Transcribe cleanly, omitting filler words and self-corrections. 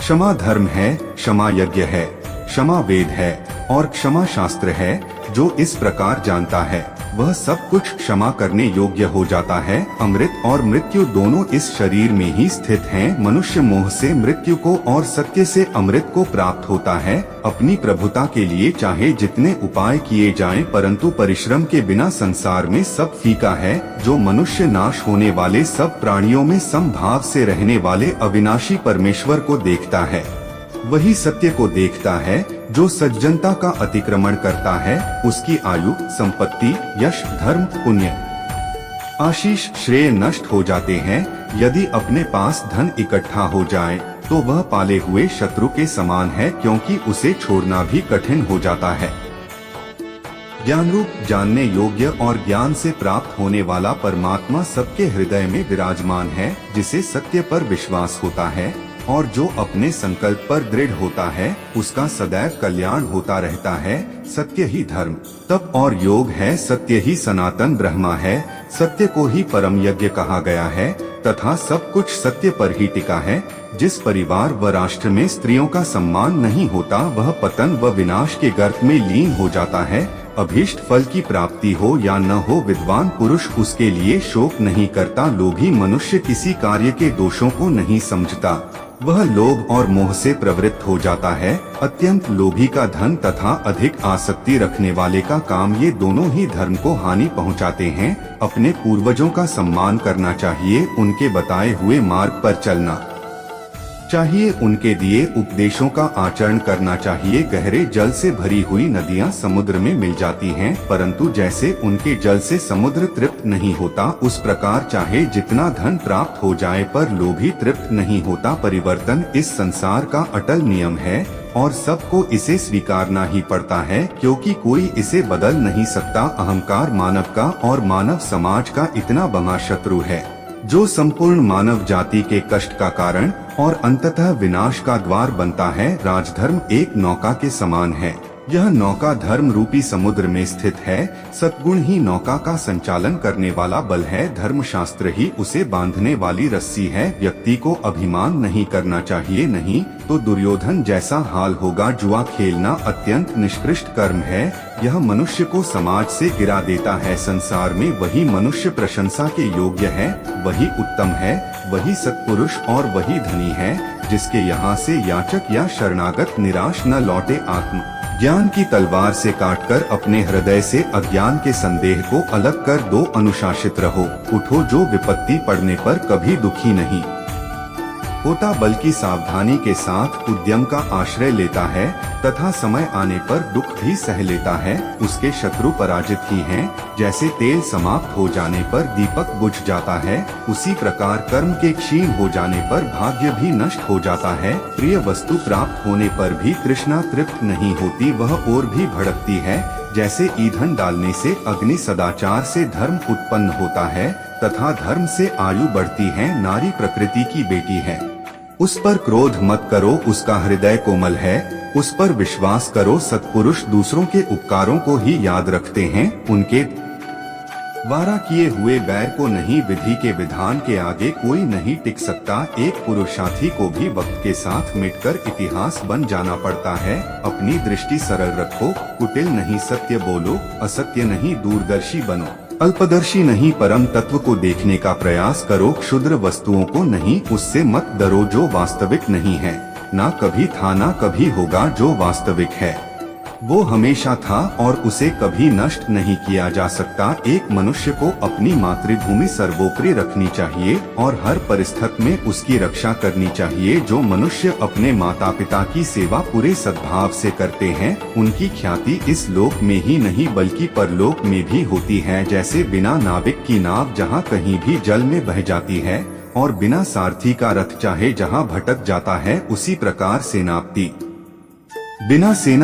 क्षमा धर्म है, क्षमा यज्ञ है, क्षमा वेद है और क्षमा शास्त्र है। जो इस प्रकार जानता है वह सब कुछ क्षमा करने योग्य हो जाता है। अमृत और मृत्यु दोनों इस शरीर में ही स्थित हैं। मनुष्य मोह से मृत्यु को और सत्य से अमृत को प्राप्त होता है। अपनी प्रभुता के लिए चाहे जितने उपाय किए जाएं, परंतु परिश्रम के बिना संसार में सब फीका है। जो मनुष्य नाश होने वाले सब प्राणियों में समभाव से रहने वाले अविनाशी परमेश्वर को देखता है, वही सत्य को देखता है। जो सज्जनता का अतिक्रमण करता है उसकी आयु, संपत्ति, यश, धर्म, पुण्य, आशीष, श्रेय नष्ट हो जाते हैं। यदि अपने पास धन इकट्ठा हो जाए तो वह पाले हुए शत्रु के समान है, क्योंकि उसे छोड़ना भी कठिन हो जाता है। ज्ञान रूप, जानने योग्य और ज्ञान से प्राप्त होने वाला परमात्मा सबके हृदय में विराजमान है, जिसे सत्य पर विश्वास होता है और जो अपने संकल्प पर दृढ़ होता है उसका सदैव कल्याण होता रहता है। सत्य ही धर्म, तप और योग है। सत्य ही सनातन ब्रह्मा है। सत्य को ही परम यज्ञ कहा गया है तथा सब कुछ सत्य पर ही टिका है। जिस परिवार व राष्ट्र में स्त्रियों का सम्मान नहीं होता वह पतन व विनाश के गर्त में लीन हो जाता है। अभीष्ट फल की प्राप्ति हो या न हो, विद्वान पुरुष उसके लिए शोक नहीं करता। लोभी मनुष्य किसी कार्य के दोषों को नहीं समझता, वह लोभ और मोह से प्रवृत्त हो जाता है। अत्यंत लोभी का धन तथा अधिक आसक्ति रखने वाले का काम, ये दोनों ही धर्म को हानि पहुंचाते हैं। अपने पूर्वजों का सम्मान करना चाहिए, उनके बताए हुए मार्ग पर चलना चाहिए, उनके दिए उपदेशों का आचरण करना चाहिए। गहरे जल से भरी हुई नदियां समुद्र में मिल जाती हैं, परंतु जैसे उनके जल से समुद्र तृप्त नहीं होता, उस प्रकार चाहे जितना धन प्राप्त हो जाए पर लोभी तृप्त नहीं होता। परिवर्तन इस संसार का अटल नियम है और सबको इसे स्वीकारना ही पड़ता है, क्योंकि कोई इसे बदल नहीं सकता। अहंकार मानव का और मानव समाज का इतना बड़ा शत्रु है जो संपूर्ण मानव जाति के कष्ट का कारण और अंततः विनाश का द्वार बनता है। राजधर्म एक नौका के समान है। यह नौका धर्म रूपी समुद्र में स्थित है। सद्गुण ही नौका का संचालन करने वाला बल है। धर्मशास्त्र ही उसे बांधने वाली रस्सी है। व्यक्ति को अभिमान नहीं करना चाहिए, नहीं तो दुर्योधन जैसा हाल होगा। जुआ खेलना अत्यंत निष्कृष्ट कर्म है। यह मनुष्य को समाज से गिरा देता है। संसार में वही मनुष्य प्रशंसा के योग्य है, वही उत्तम है, वही सत्पुरुष और वही धनी है, जिसके यहाँ से याचक या शरणागत निराश न लौटे। आत्म ज्ञान की तलवार से काटकर अपने हृदय से अज्ञान के संदेह को अलग कर दो। अनुशासित रहो, उठो, जो विपत्ति पड़ने पर कभी दुखी नहीं होता, बल्कि सावधानी के साथ उद्यम का आश्रय लेता है तथा समय आने पर दुख भी सह लेता है। उसके शत्रु पराजित ही हैं। जैसे तेल समाप्त हो जाने पर दीपक बुझ जाता है, उसी प्रकार कर्म के क्षीण हो जाने पर भाग्य भी नष्ट हो जाता है। प्रिय वस्तु प्राप्त होने पर भी तृष्णा तृप्त नहीं होती, वह और भी भड़कती है। जैसे ईंधन डालने से अग्नि, सदाचार से धर्म उत्पन्न होता है तथा धर्म से आयु बढ़ती है। नारी प्रकृति की बेटी है, उस पर क्रोध मत करो, उसका हृदय कोमल है, उस पर विश्वास करो। सत्पुरुष दूसरों के उपकारों को ही याद रखते हैं, उनके द्वारा किए हुए बैर को नहीं। विधि के विधान के आगे कोई नहीं टिक सकता। एक पुरुषार्थी को भी वक्त के साथ मिटकर इतिहास बन जाना पड़ता है। अपनी दृष्टि सरल रखो, कुटिल नहीं सत्य बोलो, असत्य नहीं दूरदर्शी बनो, अल्पदर्शी नहीं परम तत्व को देखने का प्रयास करो। क्षुद्र वस्तुओं को नहीं, उससे मत डरो जो वास्तविक नहीं है। ना कभी था ना कभी होगा, जो वास्तविक है वो हमेशा था और उसे कभी नष्ट नहीं किया जा सकता। एक मनुष्य को अपनी मातृभूमि सर्वोपरि रखनी चाहिए और हर परिस्थिति में उसकी रक्षा करनी चाहिए। जो मनुष्य अपने माता पिता की सेवा पूरे सद्भाव से करते हैं, उनकी ख्याति इस लोक में ही नहीं बल्कि परलोक में भी होती है। जैसे बिना नाविक की नाव जहाँ कहीं भी जल में बह जाती है और बिना सारथी का रथ चाहे जहाँ भटक जाता है, उसी प्रकार सेनापति बिना सेना